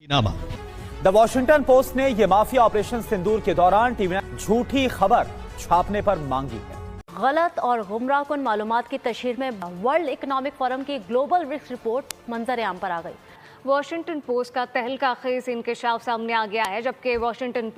नामा the Washington post ने यह माफिया ऑपरेशन सिंदूर के दौरान टीवी झूठी खबर छापने पर मांगी है। गलत और गुमराहकुन मालूमात की तशहीर में वर्ल्ड इकोनॉमिक फोरम की ग्लोबल रिस्क रिपोर्ट मंजर आम पर आ गई। वॉशिंगटन पोस्ट का तहलका खेज इंकशाफ सामने आ गया है, जबकि वॉशिंगटन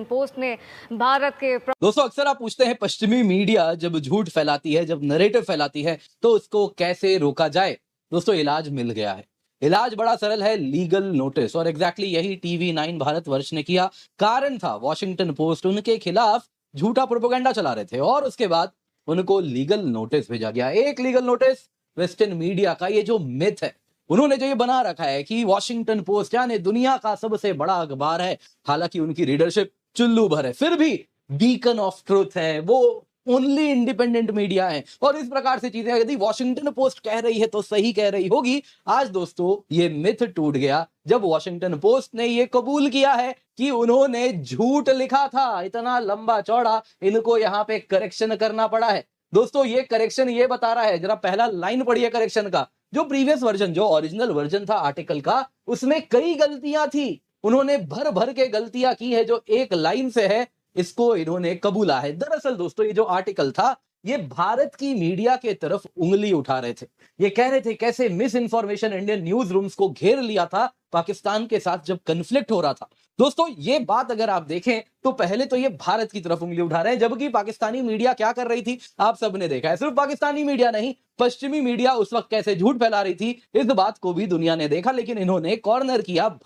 पोस्ट ने भारत के दोस्तों अक्सर आप पूछते हैं पश्चिमी मीडिया जब झूठ फैलाती है, जब नरेटिव फैलाती है तो उसको कैसे रोका जाए। दोस्तों इलाज मिल गया है। इलाज बड़ा सरल है, लीगल नोटिस। और एग्जैक्टली यही TV9 भारतवर्ष ने किया। कारण था वॉशिंगटन पोस्ट उनके खिलाफ झूठा प्रोपेगेंडा चला रहे थे और उसके बाद उनको लीगल नोटिस भेजा गया। एक लीगल नोटिस वेस्टर्न मीडिया का ये जो मिथ है, उन्होंने जो ये बना रखा है कि वॉशिंगटन पोस्ट यानी दुनिया का सबसे बड़ा अखबार है, हालांकि उनकी रीडरशिप चुल्लू भर है, फिर भी बीकन ऑफ ट्रुथ है, वो ओनली इंडिपेंडेंट मीडिया है और इस प्रकार से चीजें यदि वॉशिंगटन पोस्ट कह रही है तो सही कह रही होगी। आज दोस्तों ये मिथ टूट गया जब वॉशिंगटन पोस्ट ने ये कबूल किया है कि उन्होंने झूठ लिखा था। इतना लंबा चौड़ा इनको यहाँ पे करेक्शन करना पड़ा है। दोस्तों ये करेक्शन ये बता रहा है, जरा पहला लाइन पढ़िए करेक्शन का। जो प्रीवियस वर्जन, जो ओरिजिनल वर्जन था आर्टिकल का, उसमें कई गलतियां थी, उन्होंने भर भर के गलतियां की है। जो एक लाइन से है इसको इन्होंने कबूला है। दरअसल दोस्तों ये जो आर्टिकल था ये भारत की मीडिया के तरफ उंगली उठा रहे थे। ये कह रहे थे कैसे miss information Indian news rooms को घेर लिया था पाकिस्तान के साथ जब कन्फ्लिक्ट हो रहा था। दोस्तों ये बात अगर आप देखें तो पहले तो ये भारत की तरफ उंगली उठा रहे हैं, जबकि पाकिस्तानी मीडिया क्या कर रही थी आप सबने देखा है। सिर्फ पाकिस्तानी मीडिया नहीं, पश्चिमी मीडिया उस वक्त कैसे झूठ फैला रही थी इस बात को भी दुनिया ने देखा, लेकिन इन्होंने कॉर्नर किया।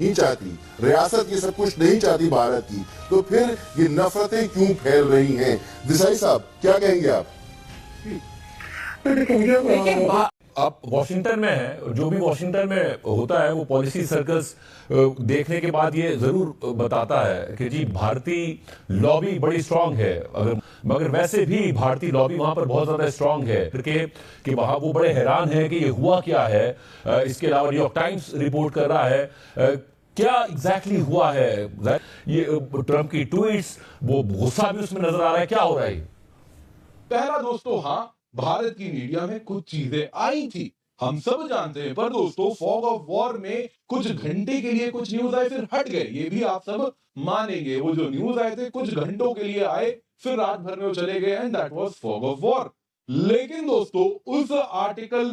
नहीं चाहती रियासत, ये सब कुछ नहीं चाहती भारत की, तो फिर ये नफरतें क्यों फैल रही हैं? देसाई साहब क्या कहेंगे आप? आप वॉशिंगटन में हैं, जो भी वॉशिंगटन में होता है वो पॉलिसी सर्कल्स देखने के बाद ये जरूर बताता है कि जी भारतीय लॉबी बड़ी स्ट्रांग है। मगर वैसे भी भारतीय लॉबी वहां पर बहुत ज्यादा स्ट्रांग है कि वहां वो बड़े हैरान हैं कि ये हुआ क्या है। इसके अलावा न्यूयॉर्क टाइम्स रिपोर्ट कर रहा है क्या एग्जैक्टली हुआ है। ये ट्रंप की ट्वीट्स, वो गुस्सा भी उसमें नजर आ रहा है, क्या हो रहा है। पहला दोस्तों, हाँ भारत की मीडिया में कुछ चीजें आई थी, हम सब जानते हैं, पर दोस्तों फॉग ऑफ वॉर में कुछ घंटे के लिए कुछ न्यूज आए फिर हट गए, ये भी आप सब मानेंगे। वो जो न्यूज आए थे कुछ घंटों के लिए आए फिर रात भर में वो चले गए, and that was fog of war. लेकिन दोस्तों इस आर्टिकल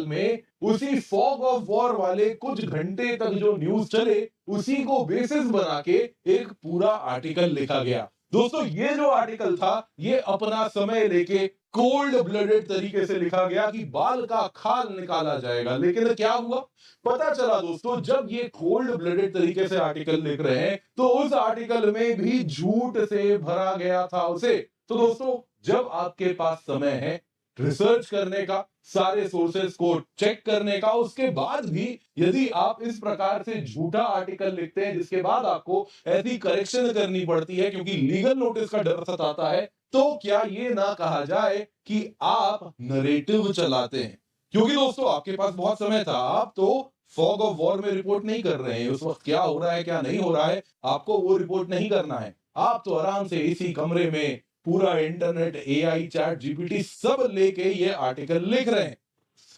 में उसी फॉग ऑफ वॉर वाले कुछ घंटे तक जो न्यूज चले उसी को बेसिस बना के एक पूरा आर्टिकल लिखा गया। दोस्तों ये जो आर्टिकल था ये अपना समय लेके कोल्ड ब्लडेड तरीके से लिखा गया कि बाल का खाल निकाला जाएगा। लेकिन क्या हुआ पता चला दोस्तों, जब ये कोल्ड ब्लडेड तरीके से आर्टिकल लिख रहे हैं तो उस आर्टिकल में भी झूठ से भरा गया था उसे। तो दोस्तों जब आपके पास समय है रिसर्च करने का, सारे सोर्सेस को चेक करने का, उसके बाद भी यदि आप इस प्रकार से झूठा आर्टिकल लिखते हैं जिसके बाद आपको ऐसी करेक्शन करनी पड़ती है क्योंकि लीगल नोटिस का डर सताता है, तो क्या ये ना कहा जाए कि आप नरेटिव चलाते हैं। क्योंकि दोस्तों आपके पास बहुत समय था, आप तो फॉग ऑफ वॉर में रिपोर्ट नहीं कर रहे हैं। उस वक्त क्या हो रहा है क्या नहीं हो रहा है आपको वो रिपोर्ट नहीं करना है। आप तो आराम से इसी कमरे में पूरा इंटरनेट, AI, चैट GPT सब लेके ये आर्टिकल लिख रहे हैं।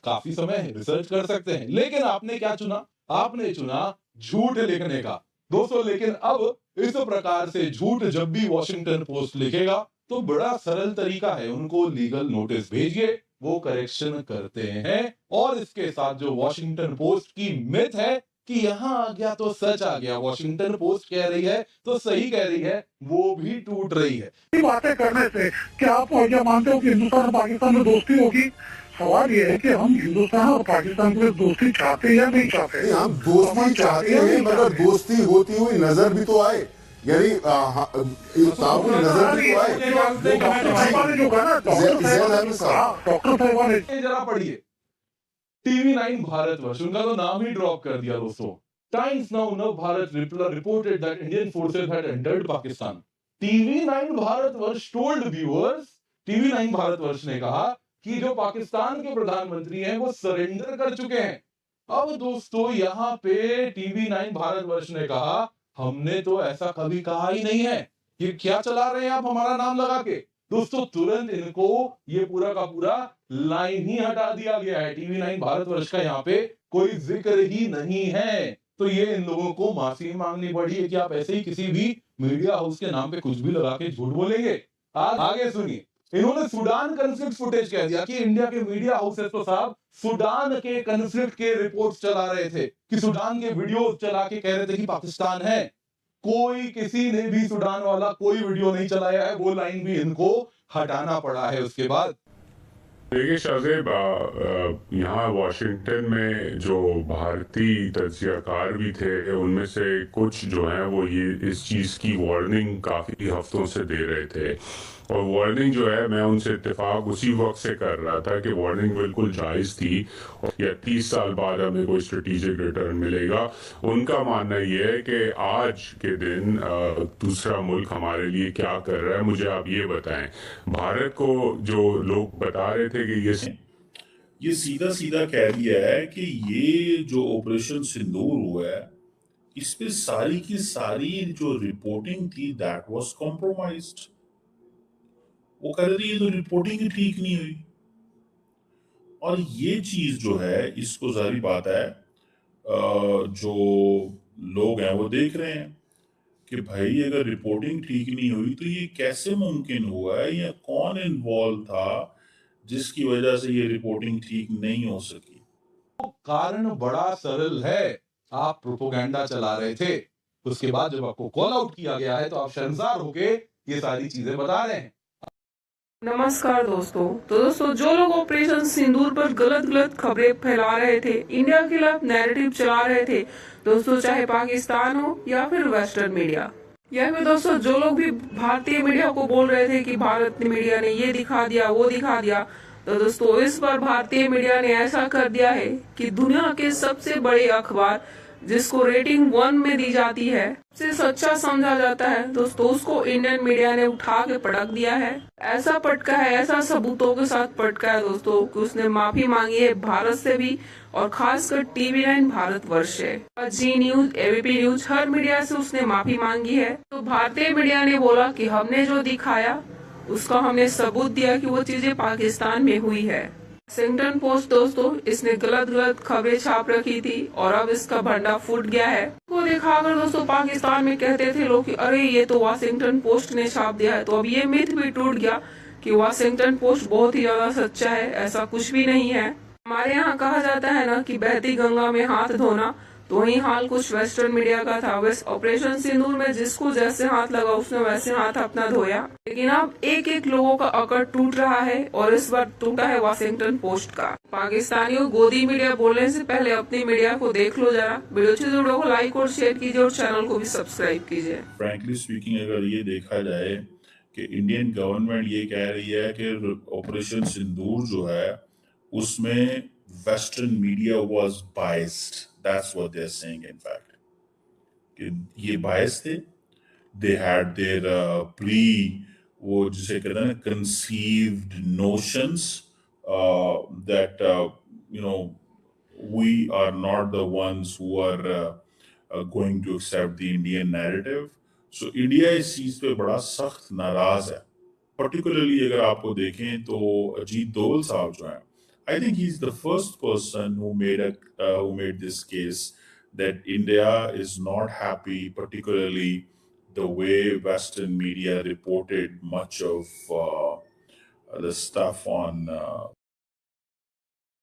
काफी समय है, रिसर्च कर सकते हैं। लेकिन आपने क्या चुना? आपने चुना झूठ लिखने का दोस्तों। लेकिन अब इस प्रकार से झूठ जब भी वॉशिंगटन पोस्ट लिखेगा तो बड़ा सरल तरीका है, उनको लीगल नोटिस भेजिए, वो करेक्शन करते हैं। और इसके साथ जो वॉशिंगटन पोस्ट की मिथ है कि यहां आ गया तो सच आ गया, वॉशिंगटन पोस्ट कह रही है तो सही कह रही है, वो भी टूट रही है। बातें करने से क्या आप क्या मानते हो कि हिंदुस्तान और पाकिस्तान में दोस्ती होगी? सवाल ये है कि हम हिंदुस्तान और पाकिस्तान के दोस्ती चाहते हैं या नहीं चाहते? हम दोस्ती चाहते हैं, मगर दोस्ती होती हुई नजर भी तो आए, यानी नजर भी तो आए। जरा पढ़िए TV9 भारतवर्ष, उनका तो नाम ही ड्रॉप कर दिया दोस्तों। टाइम्स नाउ नव Bharat reported that Indian forces had entered Pakistan. TV9 Bharatvarsh told viewers, TV9 Bharatvarsh ने कहा कि जो पाकिस्तान के प्रधानमंत्री हैं वो सरेंडर कर चुके हैं। अब दोस्तों यहाँ पे TV9 भारतवर्ष ने कहा हमने तो ऐसा कभी कहा ही नहीं है, ये क्या चला रहे हैं आप हमारा नाम लगा के। दोस्तों तुरंत इनको ये पूरा का पूरा लाइन ही हटा दिया गया है। टीवी 9 भारतवर्ष का यहाँ पे कोई जिक्र ही नहीं है। तो ये इन लोगों को माफी मांगनी पड़ी है कि आप ऐसे ही किसी भी मीडिया हाउस के नाम पे कुछ भी लगा के झूठ बोलेंगे। आगे सुनिए, इन्होंने सूडान कन्फ्लिक्ट फुटेज कह दिया कि इंडिया के मीडिया हाउसेस तो साहब सूडान के कन्फ्लिक्ट के रिपोर्ट्स चला रहे थे, कि सूडान के वीडियो चला के कह रहे थे कि पाकिस्तान है। कोई किसी ने भी सूडान वाला कोई वीडियो नहीं चलाया है, वो लाइन भी इनको हटाना पड़ा है उसके बाद। देखिए शाहजेब, यहाँ वाशिंगटन में जो भारतीय तज्जियाकार भी थे उनमें से कुछ जो हैं वो ये इस चीज़ की वार्निंग काफ़ी हफ्तों से दे रहे थे, और वार्निंग जो है मैं उनसे इत्तेफाक उसी वक्त से कर रहा था कि वार्निंग बिल्कुल जायज़ थी, या 30 साल बाद हमें कोई स्ट्रेटेजिक रिटर्न मिलेगा। उनका मानना ये है कि आज के दिन दूसरा मुल्क हमारे लिए क्या कर रहा है, मुझे आप ये बताएं। भारत को जो लोग बता रहे थे कि ये सीधा सीधा कह दिया है कि ये जो ऑपरेशन सिंदूर हुआ है, इस पे सारी की सारी जो रिपोर्टिंग थी दैट वाज कॉम्प्रोमाइज्ड। वो कह रहे थे ये तो रिपोर्टिंग ही ठीक नहीं हुई। और ये चीज जो है, इसको जारी बात है जो लोग हैं वो देख रहे हैं कि भाई अगर रिपोर्टिंग ठीक नहीं हुई तो ये कैसे मुमकिन हुआ है, या कौन इन्वॉल्व था जिसकी वजह से ये रिपोर्टिंग ठीक नहीं हो सकी। कारण बड़ा सरल है, आप प्रोपोगेंडा चला रहे थे, उसके बाद जब आपको कॉल आउट किया गया है तो आप शर्मसार होके ये सारी चीजें बता रहे हैं। नमस्कार दोस्तों। तो दोस्तों, जो लोग ऑपरेशन सिंदूर पर गलत खबरें फैला रहे थे, इंडिया के खिलाफ नैरेटिव चला रहे थे दोस्तों, चाहे पाकिस्तान हो या फिर वेस्टर्न मीडिया, या फिर दोस्तों जो लोग भी भारतीय मीडिया को बोल रहे थे कि भारत मीडिया ने ये दिखा दिया वो दिखा दिया, तो दोस्तों इस बार भारतीय मीडिया ने ऐसा कर दिया है कि दुनिया के सबसे बड़े अखबार जिसको रेटिंग 1 में दी जाती है, सबसे सच्चा समझा जाता है दोस्तों, उसको इंडियन मीडिया ने उठा के पटक दिया है। ऐसा पटका है, ऐसा सबूतों के साथ पटका है दोस्तों कि उसने माफी मांगी है भारत से भी, और खासकर टीवी 9 भारतवर्ष से, जी न्यूज, एबीपी न्यूज, हर मीडिया से उसने माफी मांगी है। तो भारतीय मीडिया ने बोला कि हमने जो दिखाया उसका हमने सबूत दिया कि वो चीजें पाकिस्तान में हुई है। वाशिंगटन पोस्ट दोस्तों, इसने गलत खबरें छाप रखी थी और अब इसका भंडा फूट गया है। को दिखाकर दोस्तों पाकिस्तान में कहते थे लोग कि अरे ये तो वाशिंगटन पोस्ट ने छाप दिया है। तो अब ये मिथ भी टूट गया कि वाशिंगटन पोस्ट बहुत ही ज्यादा सच्चा है, ऐसा कुछ भी नहीं है। हमारे यहाँ कहा जाता है ना कि बहती गंगा में हाथ धोना, तो वही हाल कुछ वेस्टर्न मीडिया का था। बस ऑपरेशन सिंदूर में जिसको जैसे हाथ लगा उसने वैसे हाथ अपना धोया, लेकिन अब एक लोगों का अकड़ टूट रहा है, और इस बार टूटा है वाशिंगटन पोस्ट का। पाकिस्तानियों, गोदी मीडिया बोलने से पहले अपनी मीडिया को देख लो जरा। वीडियो को लाइक और शेयर कीजिए और चैनल को भी सब्सक्राइब कीजिए। फ्रैंकली स्पीकिंग, अगर ये देखा जाए कि इंडियन गवर्नमेंट ये कह रही है कि ऑपरेशन सिंदूर जो है उसमें western media was biased, that's what they're saying in fact, कि ये बायस थे। they had their वो जिसे कहते हैं conceived notions that we are not the ones who are going to accept the Indian narrative. So India इस चीज पे बड़ा सख्त नाराज है। पर्टिकुलरली अगर आपको देखें तो अजीत दोवल साहब जो हैं, I think he's the first person who made this case that India is not happy, particularly the way Western media reported much of the stuff on